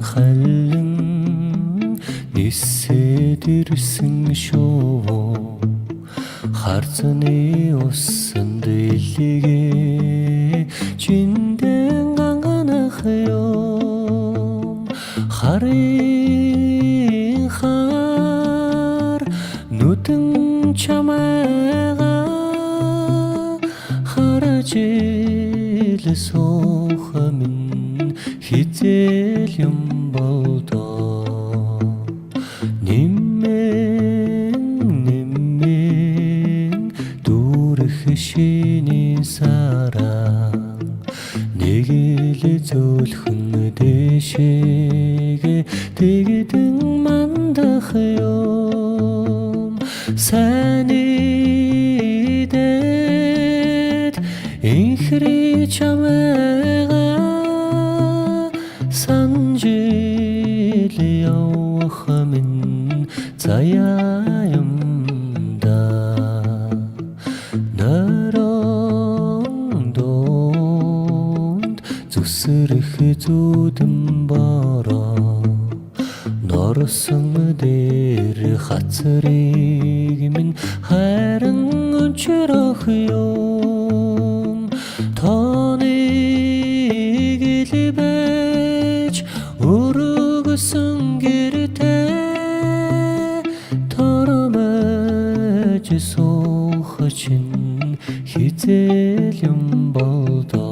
халин нисээд ирсэн шүү харцны усан дэлигээ чиндэн ганганах юм харын хар нүдэн чамайга харж ил сухамин хизэл юм болдоо нимэн дүүрэх шиний сараа нэг л зөөлхөн дэшеге тэгдэн мандах юм сани дэд инхри чамайга санжил явахмын заяамда наронд зүсрэх зүудэн бороо норсон дээр хацрыг минь хайран өнчрөх юм тоныг илбэж өргөсөн гэртээ торомж суух чинь хизэл юм болдоо